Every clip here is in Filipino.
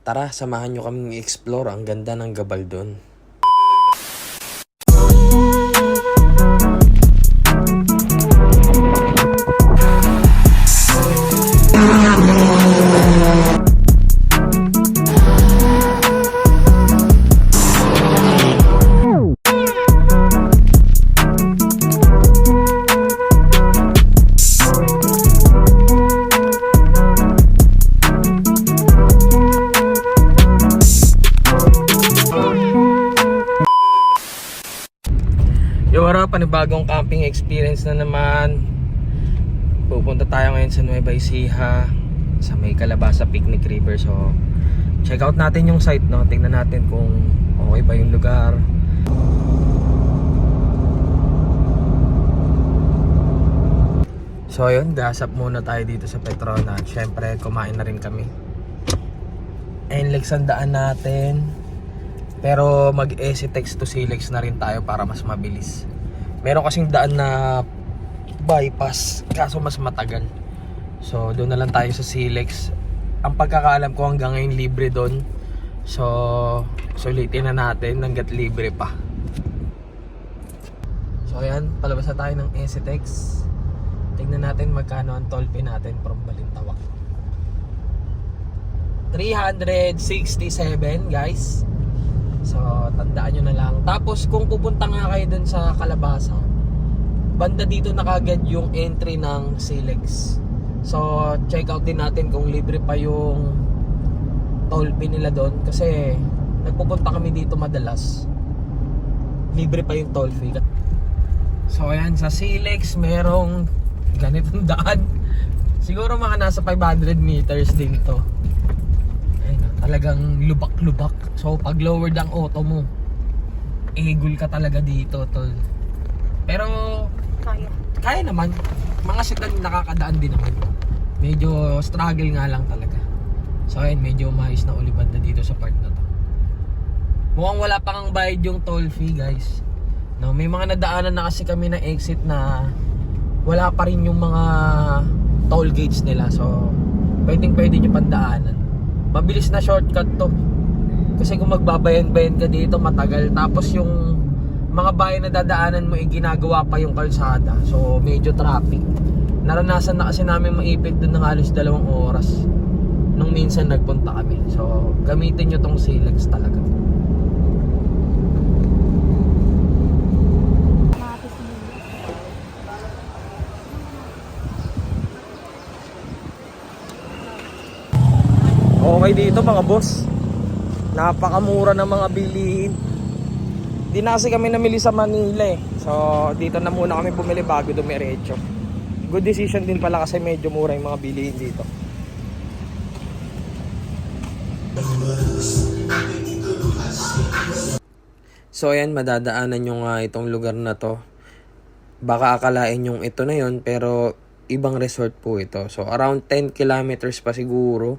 Tara, samahan nyo kaming i-explore ang ganda ng Gabaldon. Yora, panibagong camping experience na naman. Pupunta tayo ngayon sa Nueva Ecija, sa may Calabasa Picnic River. So, check out natin yung site, no? Tingnan natin kung okay ba yung lugar. So, ayun, gasap muna tayo dito sa Petronas. Syempre, kumain na rin kami. NLEX ang daan natin. Pero mag-EasyText to SILEX na rin tayo para mas mabilis. Meron kasing daan na bypass, kaso mas matagal. So doon na lang tayo sa SILEX. Ang pagkakaalam ko hanggang ngayon libre doon. So sulitin na natin hanggat libre pa. So ayan, palabas na tayo ng EasyText. Tingnan natin magkano ang toll fee natin from Balintawak. 367 guys. So, tandaan nyo na lang. Tapos, kung pupunta nga kayo dun sa Calabasa, banda dito na kagad yung entry ng SILEX. So, check out din natin kung libre pa yung toll fee nila dun. Kasi, nagpupunta kami dito madalas. Libre pa yung toll fee. So, ayan, sa SILEX, merong ganitong daan. Siguro mga nasa 500 meters din to. Talagang lubak-lubak. So pag lowered ang auto mo, egul ka talaga dito, tol. Pero kaya naman. Mga sedan nakakadaan din naman. Medyo struggle nga lang talaga. So ayun, medyo maayos na ulibad na dito sa part na to. Mukhang wala pang bayad yung toll fee, guys. No, may mga nadaanan na kasi kami na exit na wala pa rin yung mga toll gates nila. So pwede nyo pandaanan. Mabilis na shortcut to. Kasi kung magbabayan-bayan ka dito, matagal. Tapos yung mga bayan na dadaanan mo, ginagawa pa yung kalsada. So medyo traffic. Naranasan na kasi namin maipit dun ng halos 2 oras nung minsan nagpunta kami. So gamitin nyo tong SILEX talaga. Okay dito mga boss. Napakamura ng mga bilihin. Di na kasi kami namili sa Manila eh. So dito na muna kami bumili bago dumiretso. Good decision din pala kasi medyo mura yung mga bilihin dito. So ayan, madadaanan nyo nga itong lugar na to. Baka akalain yung ito na yun, pero ibang resort po ito. So around 10 kilometers pa siguro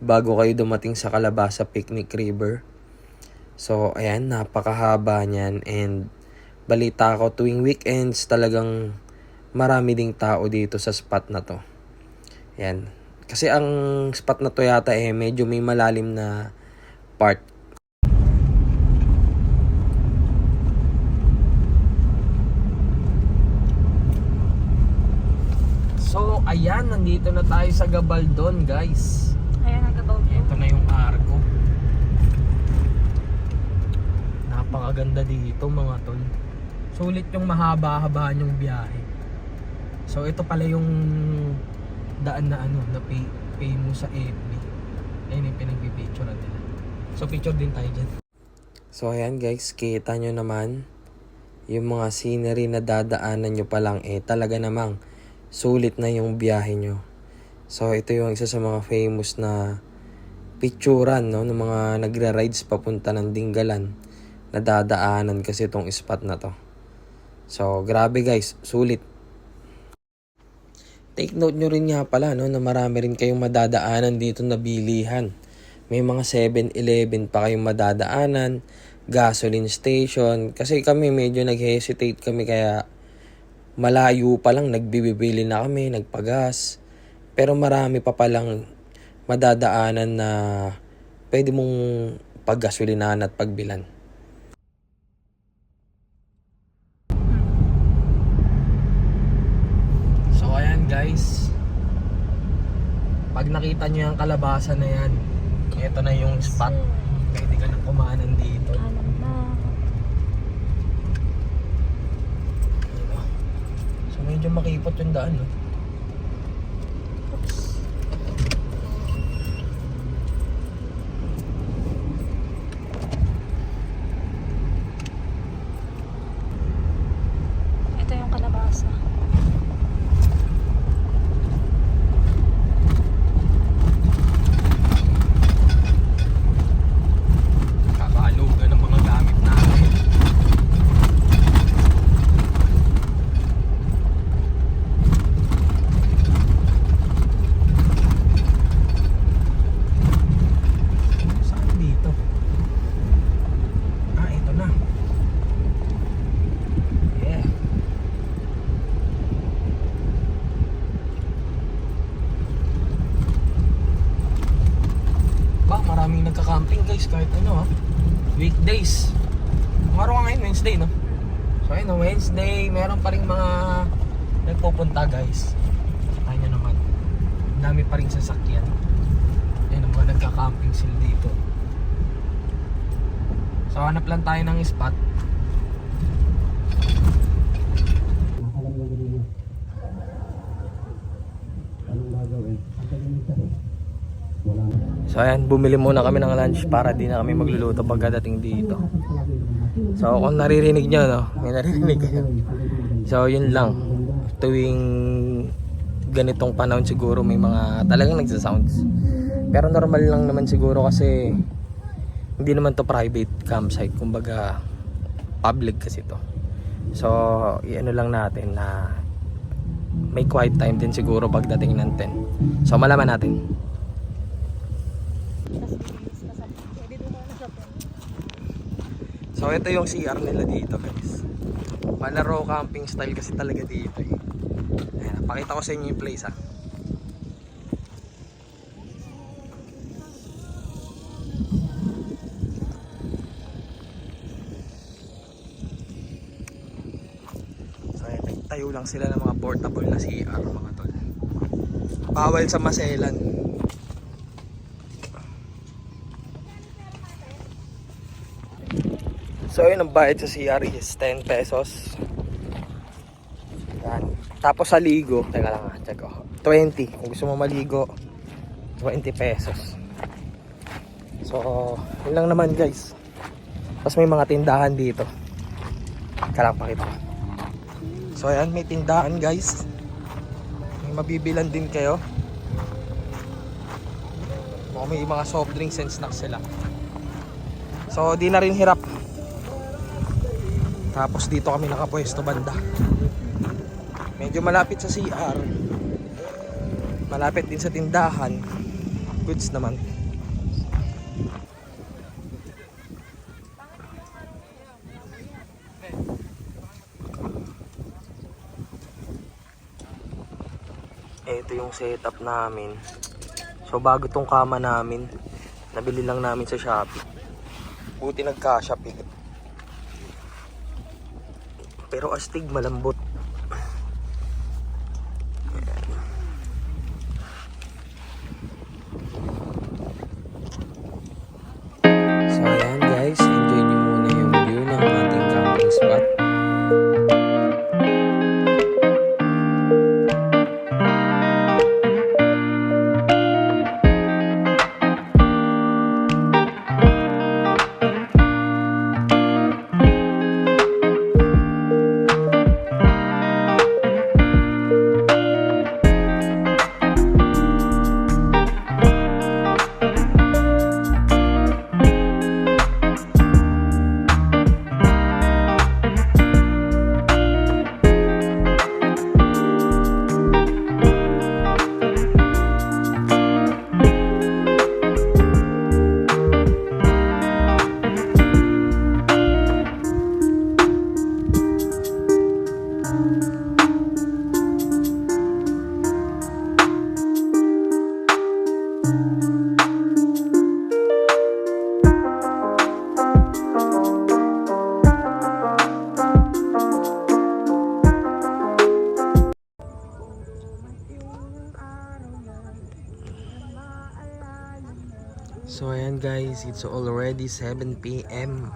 bago kayo dumating sa Calabasa Picnic River. So ayan, napakahaba niyan. And balita ko tuwing weekends talagang marami ding tao dito sa spot na to. Ayan. Kasi ang spot na to yata medyo may malalim na part. So ayan, nandito na tayo sa Gabaldon, guys. Ayan, nagabaw ko. Ito na yung Argo. Napakaganda dito mga tol. Sulit yung mahaba-haba yung biyahe. So ito pala yung daan na na pay mo sa FB. Ayun yung pinagpipicturean nila. So picture din tayo dyan. So ayan guys, kita nyo naman yung mga scenery na dadaanan nyo pa lang talaga namang sulit na yung biyahe nyo. So ito yung isa sa mga famous na picturean, no, ng mga nagra-rides papunta ng Dingalan na dadaanan kasi itong spot na to. So grabe guys, sulit. Take note nyo rin nga pala, no, na marami rin kayong madadaanan dito na bilihan. May mga 7-Eleven pa kayong madadaanan, gasoline station. Kasi kami medyo nag-hesitate kami kaya malayo pa lang nagbibili na kami, nagpagas. Pero marami pa palang madadaanan na pwede mong paggasolinahan at pagbilan. So ayan guys, pag nakita nyo yung kalabasa na yan, ito na yung spot. Pwede ka nang kumanan dito. So medyo makipot yung daan, no? Ito yung kalabasa. Kakalugan ng mga gamit natin. Saan dito? Ito na. Yeah. Maraming nagka-camping guys kahit ano weekdays. Ang araw ngayon Wednesday, no? So ayun, Wednesday meron pa rin mga nagpupunta guys. Kaya naman ang dami pa rin sasakyan. Ayun, ang mga nagka-camping sila dito. So hanap lang tayo ng spot. So ayan, bumili muna kami ng lunch para di na kami magluluto pagkadating dito. So kung naririnig nyo, no? May naririnig kayo. So yun lang. Tuwing ganitong panahon siguro may mga talagang nagsasounds. Pero normal lang naman siguro kasi hindi naman to private campsite. Kumbaga public kasi to. So ano lang natin na may quiet time din siguro pagdating ng 10. So malaman natin. So ito yung CR nila dito guys. Palaro camping style kasi talaga dito eh. Ayan, pakita ko sa inyo yung place ha. So ayan, nagtayo lang sila ng mga portable na CR mga tol. Bawal sa maselan. So yun, ang bayad sa CR is 10 pesos. Yan. Tapos sa ligo, teka lang check ko. 20. Kung gusto mo maligo, 20 pesos. So, yun lang naman guys. Tapos may mga tindahan dito. Teka lang, pakita ko. So ayan, may tindahan guys. May mabibilan din kayo. May mga soft drinks and snacks sila. So, di na rin hirap. Tapos dito kami nakapwesto banda. Medyo malapit sa CR. Malapit din sa tindahan. Goods naman. Ito yung setup namin. So bago tong kama namin, nabili lang namin sa Shopee. Buti nagka-Shopee. Pero astig, malambot. So ayan guys, enjoy nyo muna yung view ng ating camping spot. So ayan guys, it's already 7 PM.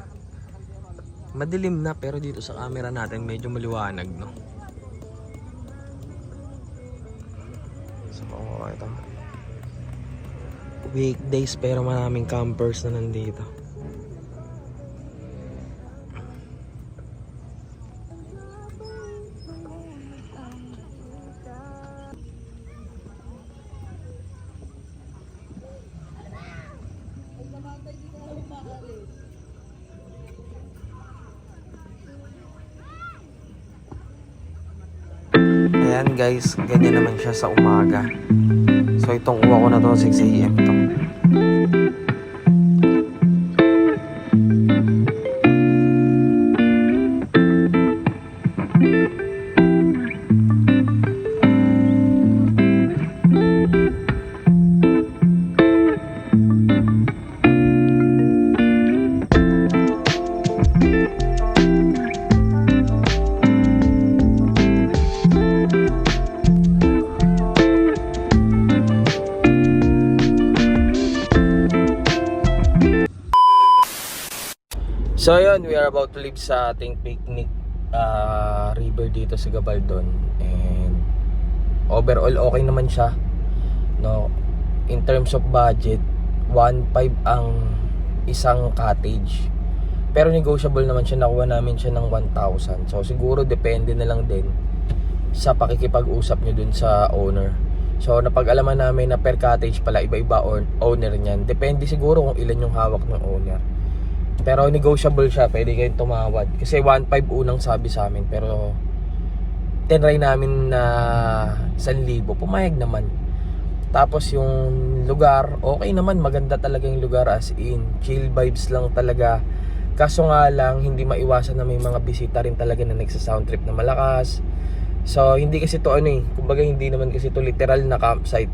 Madilim na pero dito sa camera natin medyo maliwanag, no? So ito. Weekdays pero maraming campers na nandito. Ayan guys, ganyan naman siya sa umaga. So itong uwa ko na to 6 AM to. So yun, we are about to leave sa ating picnic river dito sa Gabaldon. And overall okay naman siya, no? In terms of budget, 1.5 ang isang cottage. Pero negotiable naman siya, nakuha namin siya ng 1,000. So siguro depende na lang din sa pakikipag-usap nyo dun sa owner. So napag-alaman namin na per cottage pala iba-iba owner niyan. Depende siguro kung ilan yung hawak ng owner. Pero negotiable siya, pwede kayong tumawad. Kasi 1.5 unang sabi sa amin. Pero tinry namin na 1,000, pumayag naman. Tapos yung lugar, okay naman, maganda talaga yung lugar, as in chill vibes lang talaga. Kaso nga lang, hindi maiwasan na may mga bisita rin talaga na nagsa-sound trip na malakas. So hindi kasi to kumbaga hindi naman kasi to literal na campsite.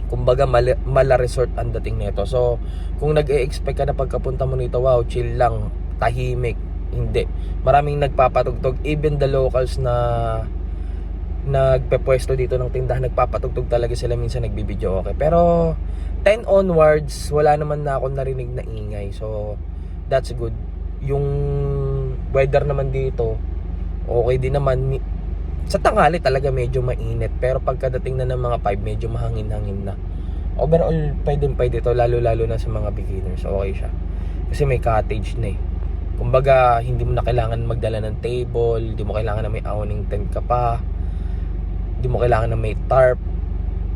Kumbaga mala resort ang dating nito. So kung nag-e-expect ka na pagkapunta mo nito, wow, chill lang, tahimik, hindi. Maraming nagpapatugtog, even the locals na nagpepwesto dito ng tindahan, nagpapatugtog talaga sila, minsan nagbibideo, okay. Pero 10 onwards, wala naman na ako narinig na ingay. So that's good. Yung weather naman dito, okay din naman. Sa tanghali talaga medyo mainit, pero pagkadating na ng mga 5, medyo mahangin-hangin na. Overall, pwede ito, lalo-lalo na sa mga beginners. Okay siya. Kasi may cottage na eh. Kumbaga, hindi mo na kailangan magdala ng table, hindi mo kailangan na may awning tent ka pa, hindi mo kailangan na may tarp.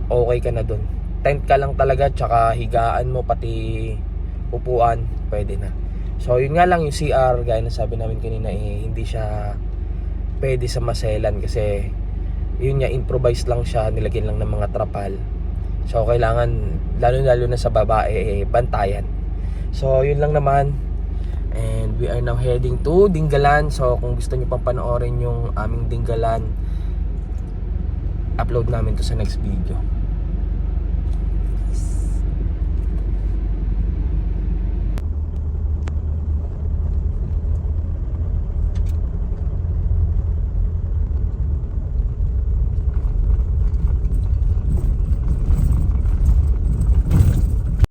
Okay ka na dun. Tent ka lang talaga, tsaka higaan mo, pati upuan, pwede na. So, yun nga lang yung CR, gaya na sabi namin kanina, hindi siya pwede sa maselan kasi yun nga, improvised lang siya, nilagyan lang ng mga trapal. So kailangan lalo na sa babae bantayan. So yun lang naman. And we are now heading to Dingalan. So kung gusto niyo pang panoorin yung aming Dingalan, upload namin to sa next video.